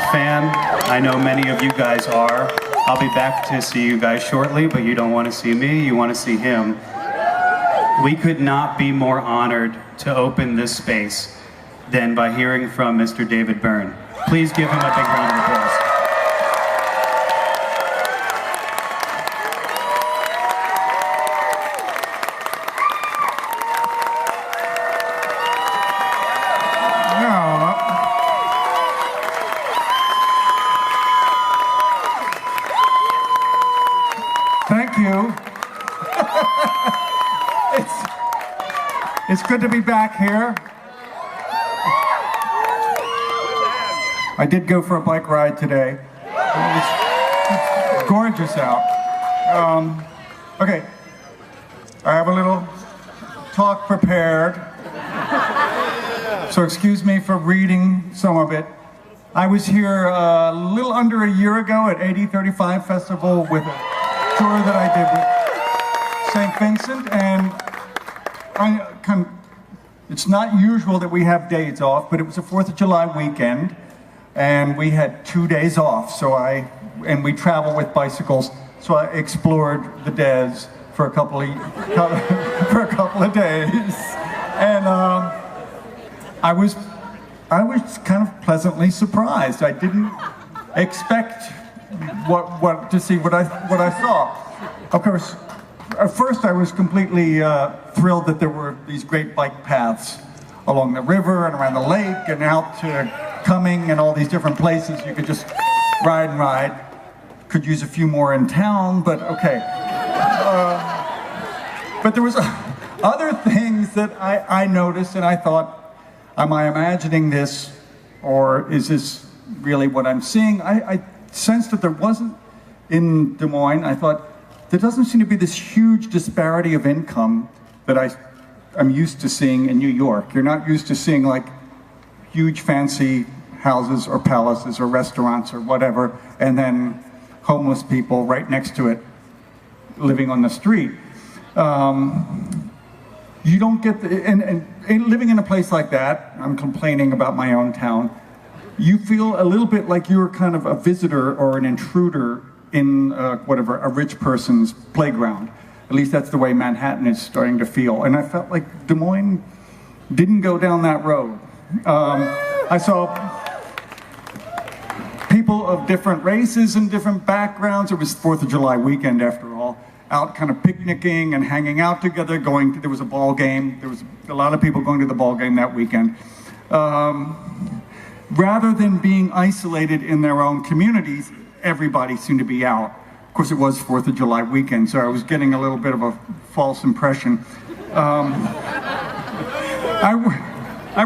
Fan. I know many of you guys are. I'll be back to see you guys shortly, but you don't want to see me, you want to see him. We could not be more honored to open this space than by hearing from Mr. David Byrne. Please give him a big round of applause. Thank you. It's good to be back here. I did go for a bike ride today. It's gorgeous out. Okay, I have a little talk prepared. So excuse me for reading some of it. I was here a little under a year ago at 8035 Festival with a tour that I did with St. Vincent, and it's not usual that we have days off, but it was a 4th of July weekend, and we had 2 days off, and we travel with bicycles, so I explored the Des for a couple of days, and I was kind of pleasantly surprised. I didn't expect to see what I saw. Of course, at first I was completely thrilled that there were these great bike paths along the river and around the lake and out to Cumming and all these different places you could just ride and ride. Could use a few more in town, but okay. But there was other things that I noticed, and I thought, am I imagining this, or is this really what I'm seeing? I sensed that there wasn't in Des Moines. I thought, there doesn't seem to be this huge disparity of income that I'm used to seeing in New York. You're not used to seeing like huge fancy houses or palaces or restaurants or whatever, and then homeless people right next to it living on the street. You don't get and living in a place like that, I'm complaining about my own town, you feel a little bit like you're kind of a visitor or an intruder in a rich person's playground. At least that's the way Manhattan is starting to feel. And I felt like Des Moines didn't go down that road. I saw people of different races and different backgrounds. It was 4th of July weekend after all, out kind of picnicking and hanging out together, there was a ball game. There was a lot of people going to the ball game that weekend. Rather than being isolated in their own communities, everybody seemed to be out. Of course, it was 4th of July weekend, so I was getting a little bit of a false impression. I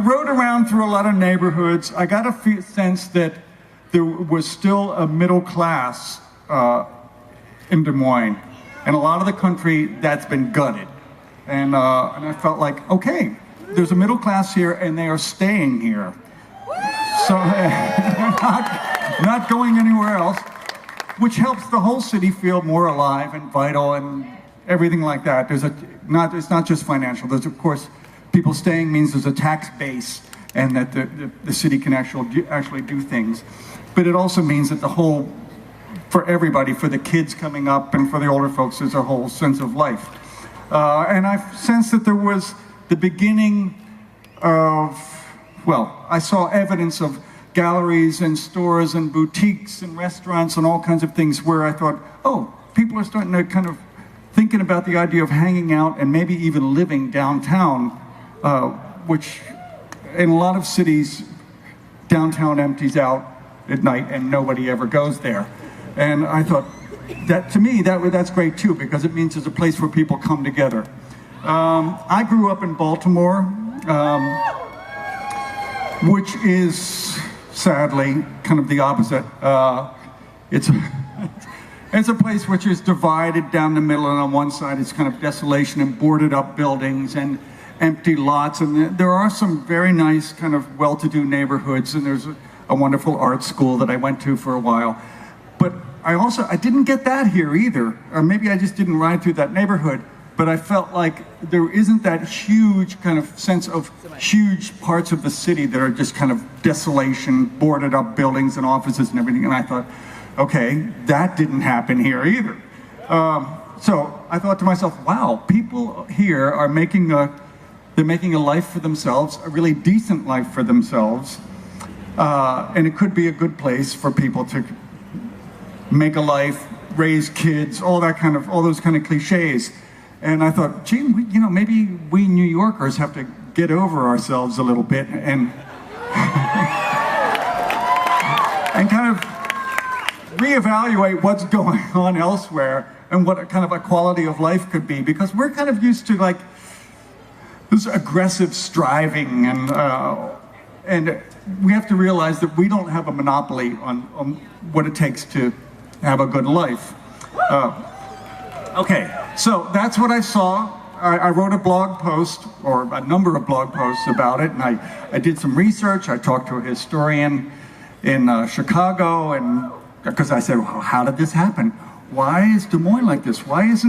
rode around through a lot of neighborhoods. I got a sense that there was still a middle class in Des Moines. And a lot of the country, that's been gutted. And I felt like, okay, there's a middle class here, and they are staying here. So not going anywhere else, which helps the whole city feel more alive and vital and everything like that. It's not just financial. There's, of course, people staying means there's a tax base and that the city can actually do things. But it also means that for everybody, for the kids coming up and for the older folks, there's a whole sense of life. And I sensed that there was the beginning of, I saw evidence of galleries and stores and boutiques and restaurants and all kinds of things where I thought, oh, people are starting to kind of thinking about the idea of hanging out and maybe even living downtown, which in a lot of cities, downtown empties out at night and nobody ever goes there. And I thought, that to me, that's great too, because it means there's a place where people come together. I grew up in Baltimore, which is sadly kind of the opposite. It's a place which is divided down the middle, and on one side it's kind of desolation and boarded up buildings and empty lots, and there are some very nice kind of well-to-do neighborhoods, and there's a wonderful art school that I went to for a while. But I didn't get that here either, or maybe I just didn't ride through that neighborhood. but I felt like there isn't that huge kind of sense of huge parts of the city that are just kind of desolation, boarded up buildings and offices and everything. And I thought, okay, that didn't happen here either. So I thought to myself, wow, people here are they're making a life for themselves, a really decent life for themselves. And it could be a good place for people to make a life, raise kids, all those kind of cliches. And I thought, gee, maybe we New Yorkers have to get over ourselves a little bit and and kind of reevaluate what's going on elsewhere and what kind of a quality of life could be, because we're kind of used to like this aggressive striving, and we have to realize that we don't have a monopoly on what it takes to have a good life. Okay, so that's what I saw. I wrote a blog post, or a number of blog posts about it, and I did some research. I talked to a historian in Chicago, and because I said, well, how did this happen? Why is Des Moines like this? Why is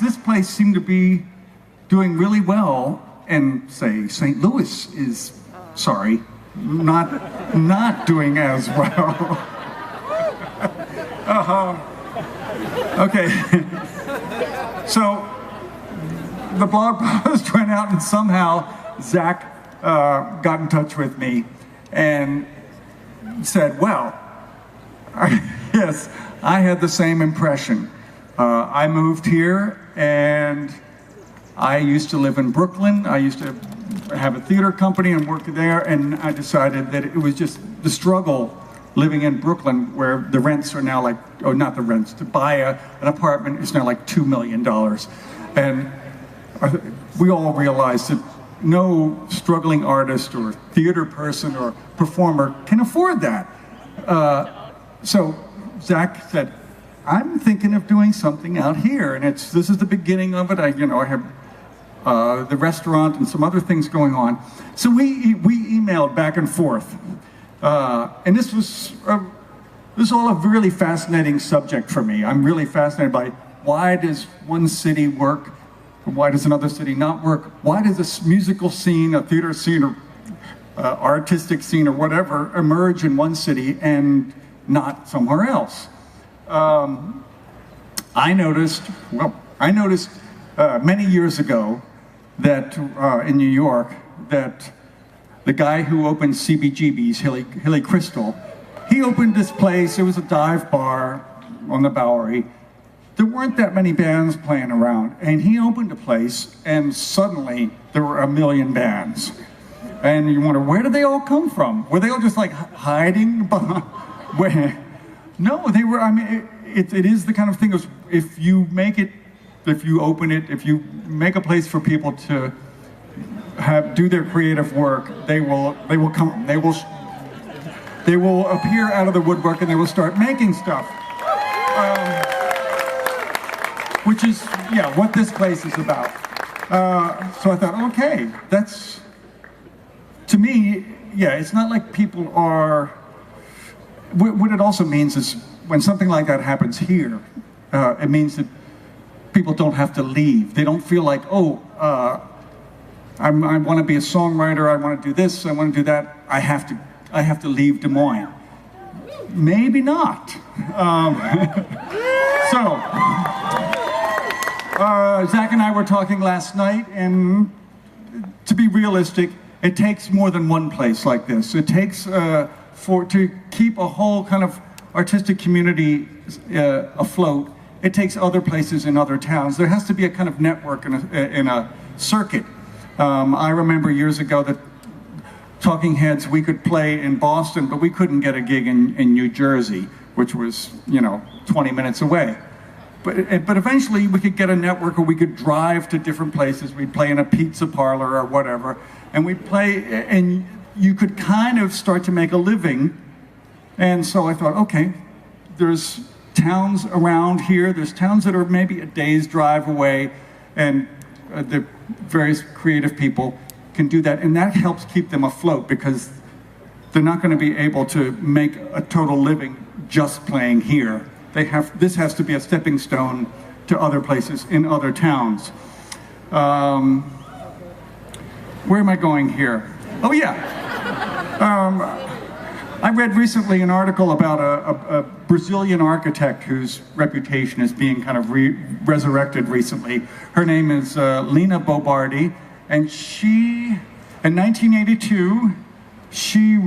this place seem to be doing really well, and say St. Louis is, sorry, not doing as well? Okay, so the blog post went out, and somehow Zach got in touch with me and said, well, yes, I had the same impression. I moved here, and I used to live in Brooklyn. I used to have a theater company and work there, and I decided that it was just the struggle living in Brooklyn, where the rents are now like, oh, not the rents, to buy an apartment is now like $2 million. And we all realize that no struggling artist or theater person or performer can afford that. So Zach said, I'm thinking of doing something out here, and this is the beginning of it. I have the restaurant and some other things going on. So we emailed back and forth. And this was all a really fascinating subject for me. I'm really fascinated by why does one city work, and why does another city not work? Why does this musical scene, a theater scene, or artistic scene, or whatever, emerge in one city and not somewhere else? I noticed many years ago that in New York, that the guy who opened CBGB's, Hilly Crystal, he opened this place. It was a dive bar on the Bowery. There weren't that many bands playing around, and he opened a place, and suddenly there were 1 million bands. And you wonder, where did they all come from? Were they all just like hiding behind? No, they were. I mean, it is the kind of thing of, if you open it, if you make a place for people to do their creative work, they will come. They will appear out of the woodwork, and they will start making stuff. Which is, what this place is about. So I thought, okay, that's, to me, it's not like people are. What it also means is, when something like that happens here, it means that people don't have to leave. They don't feel like, I want to be a songwriter, I want to do this, I want to do that, I have to leave Des Moines. Maybe not. So, Zach and I were talking last night, and to be realistic, it takes more than one place like this. It takes, to keep a whole kind of artistic community afloat, it takes other places in other towns. There has to be a kind of network in a circuit. I remember years ago that Talking Heads, we could play in Boston, but we couldn't get a gig in New Jersey, which was, 20 minutes away. But eventually we could get a network, or we could drive to different places. We'd play in a pizza parlor or whatever, and we'd play, and you could kind of start to make a living. And so I thought, okay, there's towns around here, there's towns that are maybe a day's drive away, and the various creative people can do that, and that helps keep them afloat, because they're not going to be able to make a total living just playing here. This has to be a stepping stone to other places in other towns. Where am I going here? Oh yeah. I read recently an article about a Brazilian architect whose reputation is being kind of resurrected recently. Her name is Lina Bobardi, and she, in 1982, she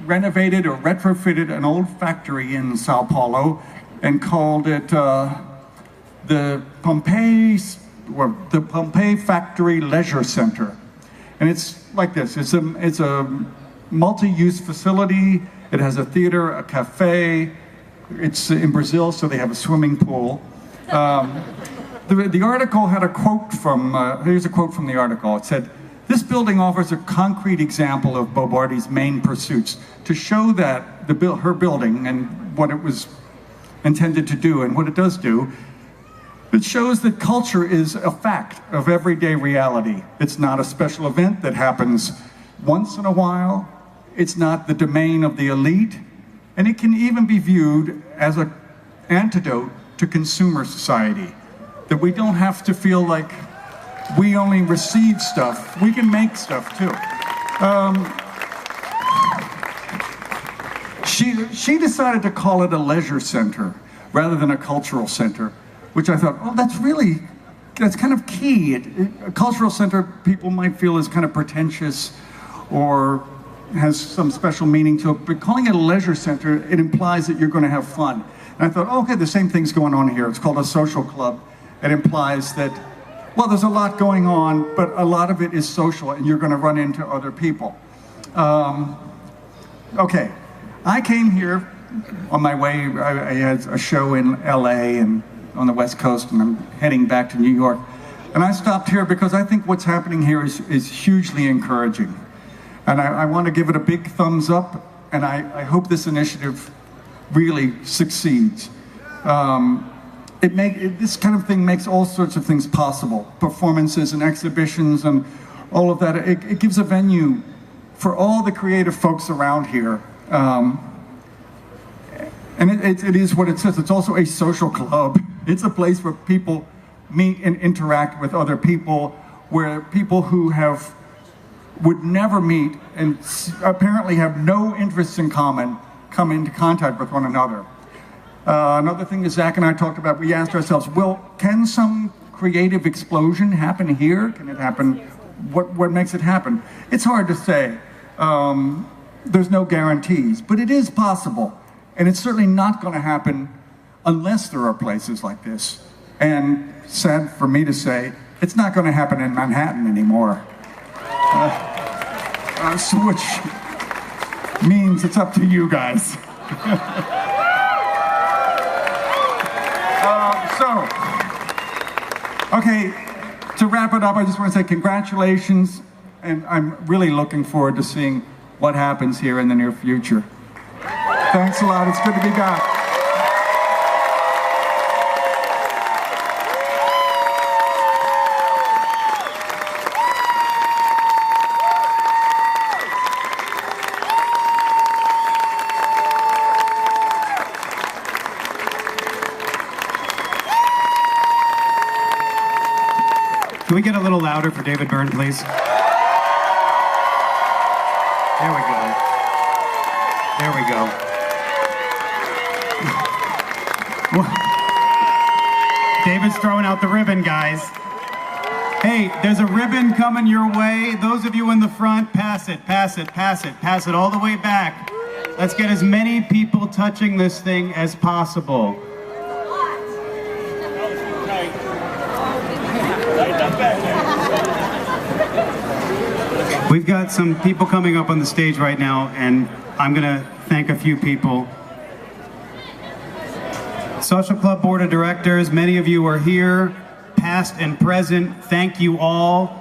renovated or retrofitted an old factory in Sao Paulo and called it the Pompeii Factory Leisure Center. And it's like this, it's a multi-use facility. It has a theater, a cafe. It's in Brazil, so they have a swimming pool. The article had a quote from, here's a quote from the article. It said, "This building offers a concrete example of Bobardi's main pursuits to show that her building and what it was intended to do and what it does do. It shows that culture is a fact of everyday reality. It's not a special event that happens once in a while. It's not the domain of the elite, and it can even be viewed as an antidote to consumer society. That we don't have to feel like we only receive stuff. We can make stuff too." She decided to call it a leisure center rather than a cultural center, which I thought, oh, that's kind of key. A cultural center, people might feel is kind of pretentious or has some special meaning to it, but calling it a leisure center, it implies that you're going to have fun. And I thought, oh, okay, the same thing's going on here. It's called a social club. It implies that, well, there's a lot going on, but a lot of it is social, and you're going to run into other people. Okay, I came here on my way. I had a show in LA and on the West Coast, and I'm heading back to New York. And I stopped here because I think what's happening here is hugely encouraging. And I want to give it a big thumbs up, and I hope this initiative really succeeds. This kind of thing makes all sorts of things possible. Performances and exhibitions and all of that. It gives a venue for all the creative folks around here. And it is what it says. It's also a social club. It's a place where people meet and interact with other people, where people who would never meet and apparently have no interests in common come into contact with one another. Another thing that Zach and I talked about, we asked ourselves, well, can some creative explosion happen here? Can it happen? What makes it happen? It's hard to say. There's no guarantees, but it is possible. And it's certainly not going to happen unless there are places like this. And sad for me to say, it's not going to happen in Manhattan anymore. Which means it's up to you guys. Okay, to wrap it up, I just want to say congratulations, and I'm really looking forward to seeing what happens here in the near future. Thanks a lot. It's good to be back. Can we get a little louder for David Byrne, please? There we go. There we go. David's throwing out the ribbon, guys. Hey, there's a ribbon coming your way. Those of you in the front, pass it, pass it, pass it, pass it all the way back. Let's get as many people touching this thing as possible. We've got some people coming up on the stage right now, and I'm going to thank a few people. Social Club Board of Directors, many of you are here, past and present. Thank you all.